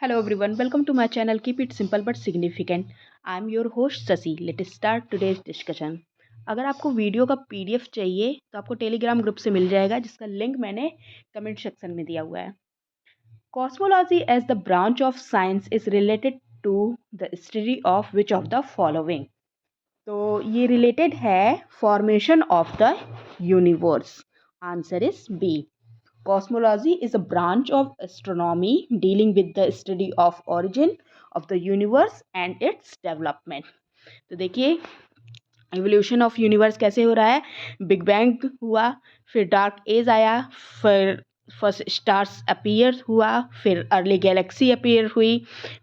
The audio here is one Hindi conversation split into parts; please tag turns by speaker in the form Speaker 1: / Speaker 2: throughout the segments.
Speaker 1: Hello everyone, welcome to my channel. Keep it simple but significant. I am your host Sasi. Let's start today's discussion. अगर आपको वीडियो का पीडीएफ चाहिए तो आपको टेलीग्राम ग्रुप से मिल जाएगा, जिसका लिंक मैंने कमेंट सेक्शन में दिया हुआ है. Cosmology as the branch of science is related to the study of which of the following. तो ये रिलेटेड है formation of the universe. Answer is B. Cosmology is a branch of astronomy dealing with the study of origin of the universe and its development. तो देखिए एवोल्यूशन ऑफ यूनिवर्स कैसे हो रहा है. बिग बैंग हुआ, फिर डार्क एज आया, फिर फर्स्ट स्टार्स अपीयर हुआ, फिर अर्ली गैलेक्सी अपीयर हुई,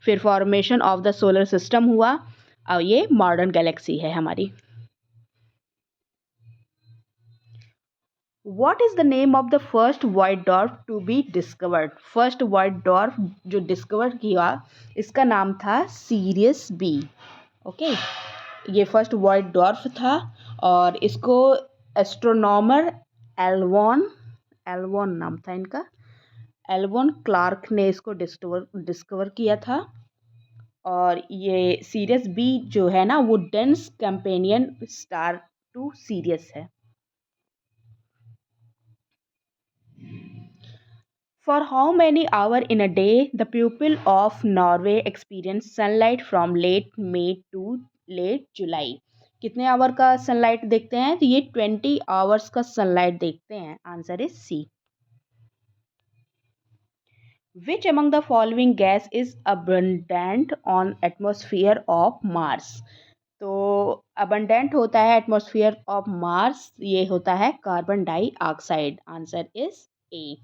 Speaker 1: फिर formation of the solar system हुआ और ये मॉडर्न गैलेक्सी है हमारी. What is the name of the first white dwarf to be discovered? First white dwarf जो डिस्कवर किया इसका नाम था सीरियस बी. ओके, ये फर्स्ट white dwarf था और इसको एस्ट्रोनॉमर एल्वॉन नाम था इनका. एल्वॉन क्लार्क ने इसको डिस्कवर किया था. और ये सीरियस बी जो है ना वो dense companion star to Sirius है. For how many hours in a day the people of Norway experience sunlight from late May to late July? कितने आवर का सनलाइट देखते हैं? तो ये 20 आवर्स का सनलाइट देखते हैं. Answer is C. Which among the following gas is abundant on atmosphere of Mars? तो abundant होता है एटमॉस्फेयर ऑफ मार्स, ये होता है carbon dioxide. Answer is a.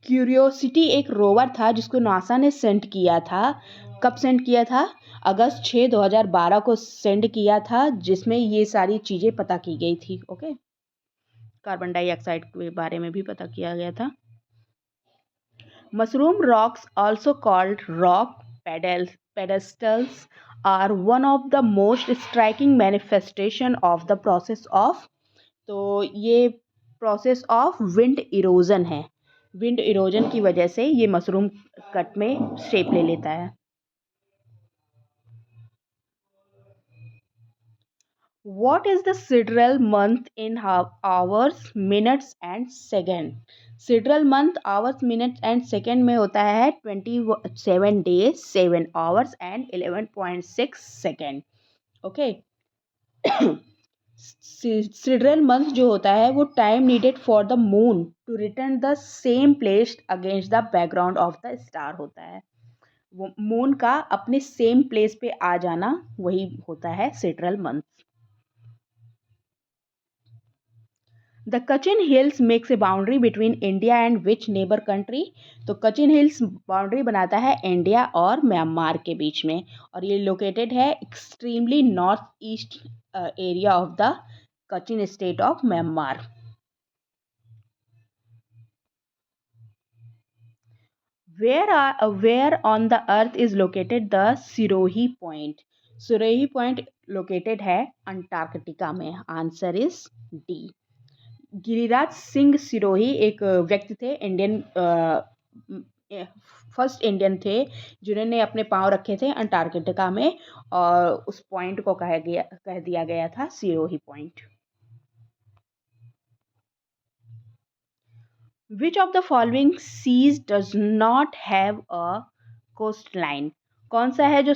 Speaker 1: Curiosity एक रोवर था जिसको नासा ने सेंड किया था. कब सेंड किया था? अगस्त 6 2012 को सेंड किया था, जिसमें ये सारी चीज़ें पता की गई थी. ओके, कार्बन डाइऑक्साइड के बारे में भी पता किया गया था. Mushroom rocks also called rock pedestals are one of the most striking manifestation of the process of. तो ये प्रोसेस ऑफ विंड इरोजन है. विंड इरोजन की वजह से ये मशरूम कट में शेप ले लेता है. What is the sidereal month in hours, minutes and second? Sidereal month hours, minutes and second में होता है 27 days 7 hours and 11.6 second. Okay, sidereal month जो होता है वो time needed for the moon to return the same place against the background of the star होता है. वो मून का अपने सेम प्लेस पे आ जाना वही होता है sidereal month. The Kachin hills makes a boundary between India and which neighbour country? तो कचिन हिल्स बाउंड्री बनाता है इंडिया और म्यांमार के बीच में, और ये लोकेटेड है extremely north east area of the Kochin state of Myanmar. Where on the earth is located the Sirohi point? Sirohi point located है अंटार्कटिका में. Answer is D. Giriraj Singh Sirohi एक व्यक्ति थे, इंडियन फर्स्ट इंडियन थे जिन्होंने अपने पांव रखे थे अंटार्कटिका में, और उस पॉइंट को कह दिया गया था Sirohi point. Which of the following seas does not have a coastline? कौन सा है जो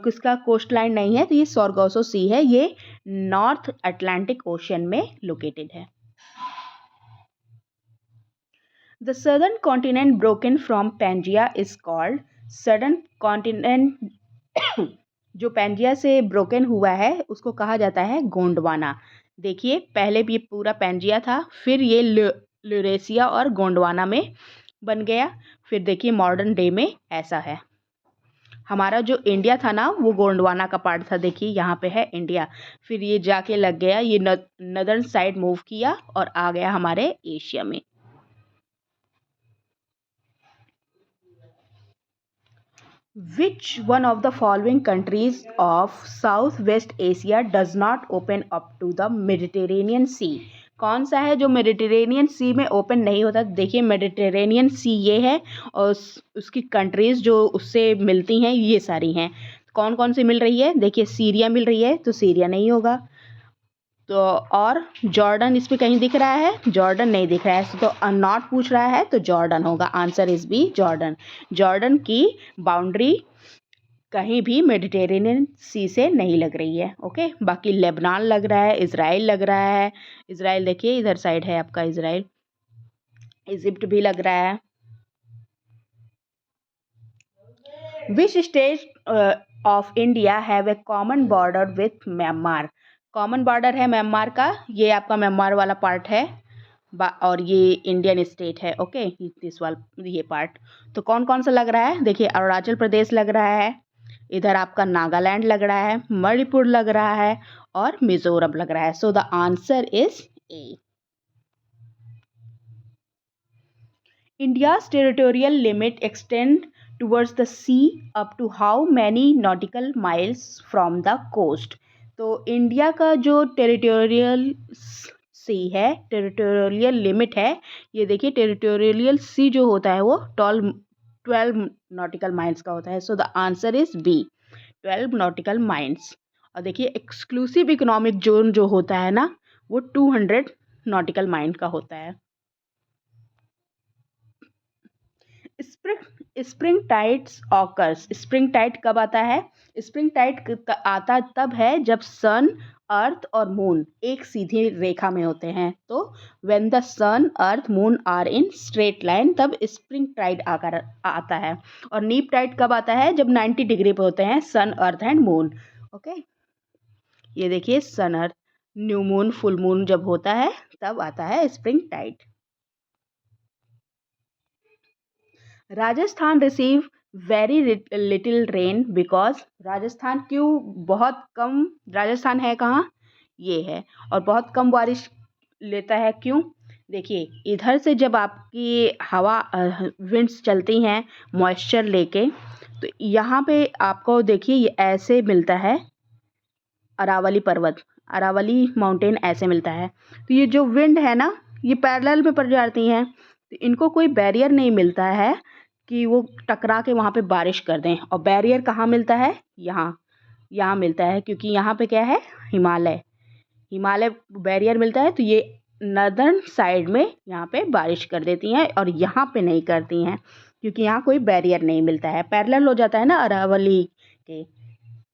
Speaker 1: किसका कोस्ट लाइन नहीं है? तो ये सॉर्गोसो सी है. ये नॉर्थ अटलांटिक ओशन में लोकेटेड है. The southern continent broken from Pangaea is called. southern continent जो पैंजिया से ब्रोकन हुआ है उसको कहा जाता है गोंडवाना. देखिए पहले भी ये पूरा पैंजिया था, फिर ये ल्यूरेसिया और गोंडवाना में बन गया. फिर देखिए मॉडर्न डे में ऐसा है. हमारा जो इंडिया था ना वो गोंडवाना का पार्ट था. देखिए यहाँ पे है इंडिया, फिर ये जाके लग गया, ये नदर्न साइड मूव किया और आ गया हमारे एशिया में. Which one of the following countries of Southwest Asia does not open up to the Mediterranean Sea? कौन सा है जो मेडिटेरेनियन सी में ओपन नहीं होता? देखिए मेडिटेरेनियन सी ये है और उसकी कंट्रीज़ जो उससे मिलती हैं ये सारी हैं। कौन कौन सी मिल रही है? देखिए सीरिया मिल रही है तो सीरिया नहीं होगा। तो और जॉर्डन इस पे कहीं दिख रहा है? जॉर्डन नहीं दिख रहा है तो नॉट पूछ रहा है तो जॉर्डन होगा। Answer is B Jordan. Jordan की बाउंड्री कहीं भी मेडिटेरेनियन सी से नहीं लग रही है। ओके, बाकी लेबनान लग रहा है, इज़राइल लग रहा है। इज़राइल देखिए इधर साइड है आपका इज़राइल। इजिप्ट भी लग रहा है। Which state of India have a common border with Myanmar? Common border है म्यांमार का, ये आपका म्यांमार वाला पार्ट है और ये इंडियन स्टेट है। ओके, दिस वाला ये पार्ट। तो कौन कौन सा लग रहा है? देखिए अरुणाचल प्रदेश लग रहा है, इधर आपका नागालैंड लग रहा है, मणिपुर लग रहा है और मिजोरम लग रहा है। So the answer is a. India's territorial limit extend towards the sea up to how many nautical miles from the coast? तो इंडिया का जो टेरिटोरियल सी है, टेरिटोरियल लिमिट है, ये देखिए टेरिटोरियल सी जो होता है वो 12 नॉटिकल माइल्स का होता है। So the answer is B 12 nautical miles. और देखिए एक्सक्लूसिव इकोनॉमिक जोन जो होता है ना वो 200 नॉटिकल माइल का होता है। Spring tides occurs. Spring tide कब आता है? स्प्रिंग टाइड आता तब है जब सन अर्थ और मून एक सीधी रेखा में होते हैं। तो when the sun earth moon are in straight line तब स्प्रिंग टाइड आकर आता है। और नीप टाइड कब आता है? जब 90 डिग्री पे होते हैं sun earth and moon. Okay, ये देखिए sun earth, new moon, full moon जब होता है तब आता है spring tide. Rajasthan receive very little rain because. Rajasthan क्यों बहुत कम? राजस्थान है कहाँ? ये है, और बहुत कम बारिश लेता है क्यों? देखिए इधर से जब आपकी हवा विंड्स चलती हैं मॉइस्चर लेके तो यहाँ पे आपको देखिए ये ऐसे मिलता है, अरावली पर्वत, अरावली माउंटेन ऐसे मिलता है। तो ये जो विंड है ना ये पैरेलल में पड़ जाती हैं, तो इनको कोई बैरियर नहीं मिलता है कि वो टकरा के वहाँ पे बारिश कर दें। और बैरियर कहाँ मिलता है? यहाँ, यहाँ मिलता है, क्योंकि यहाँ पे क्या है? हिमालय, हिमालय बैरियर मिलता है। तो ये नर्दर्न साइड में यहाँ पे बारिश कर देती हैं और यहाँ पे नहीं करती हैं क्योंकि यहाँ कोई बैरियर नहीं मिलता है, पैरेलल हो जाता है ना अरावली के।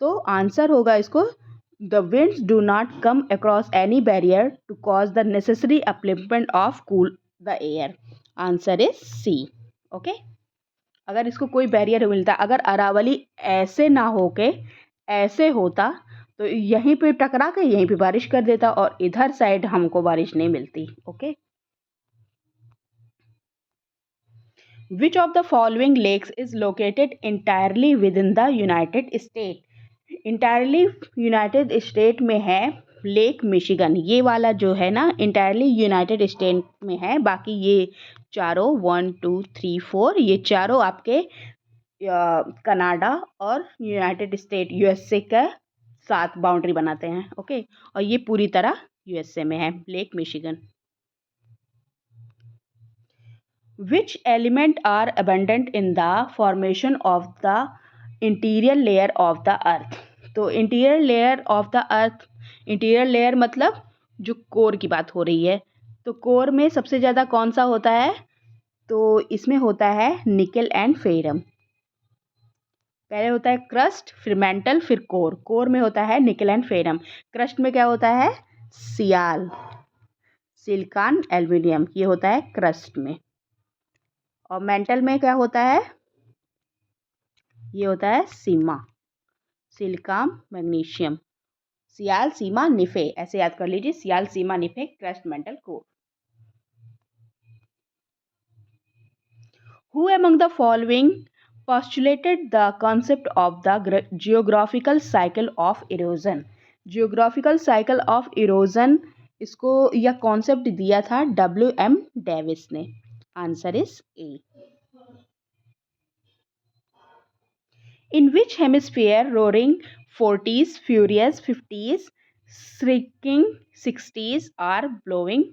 Speaker 1: तो आंसर होगा इसको, the winds do not come across any barrier to cause the necessary upliftment of cool the air. Answer is C. Okay? अगर इसको कोई बैरियर मिलता, अगर अरावली ऐसे ना होके ऐसे होता तो यहीं पे टकरा के यहीं पे बारिश कर देता और इधर साइड हमको बारिश नहीं मिलती। Okay, Which of the following lakes is located entirely within the United States? Entirely United state में है लेक मिशिगन। ये वाला जो है ना इंटायरली यूनाइटेड स्टेट में है। बाकी ये चारों 1 2 3 4 ये चारों आपके कनाडा और यूनाइटेड स्टेट यूएसए का साथ बाउंड्री बनाते हैं। ओके, और ये पूरी तरह यूएसए में है lake Michigan. Which element are abundant in the formation of the interior layer of the earth? तो interior layer of the earth, interior layer मतलब जो कोर की बात हो रही है, तो कोर में सबसे ज़्यादा कौन सा होता है? तो इसमें होता है निकल एंड फेरम। पहले होता है क्रस्ट, फिर मेंटल, फिर कोर। कोर में होता है निकल एंड फेरम। क्रस्ट में क्या होता है? सियाल, सिलिकॉन, एल्युमिनियम, ये होता है क्रस्ट में। और मेंटल में क्या होता है? ये होता है सीमा, सिलिकॉन, मैग्नीशियम। सियाल, सीमा, निफे, ऐसे याद कर लीजिए, sial, sima, nife, crust, mantle, core. Who among the following postulated the concept of the geographical cycle of erosion? Geographical cycle of erosion इसको यह कॉन्सेप्ट दिया था W.M. डेविस ने। Answer is a. In which hemisphere roaring 40s, furious 50s, shrinking 60s और ब्लोइंग।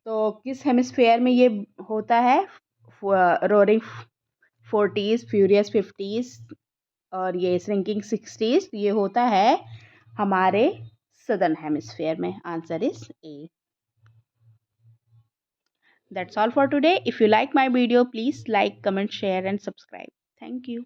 Speaker 1: तो किस हेमिस्फेयर में ये होता है? रोरिंग 40s, फ्यूरियस 50s और ये श्रिंकिंग 60s ये होता है हमारे सदर्न हेमिस्फेयर में। Answer is a. That's all for today. If you like my video, please like, comment, share and subscribe. Thank you.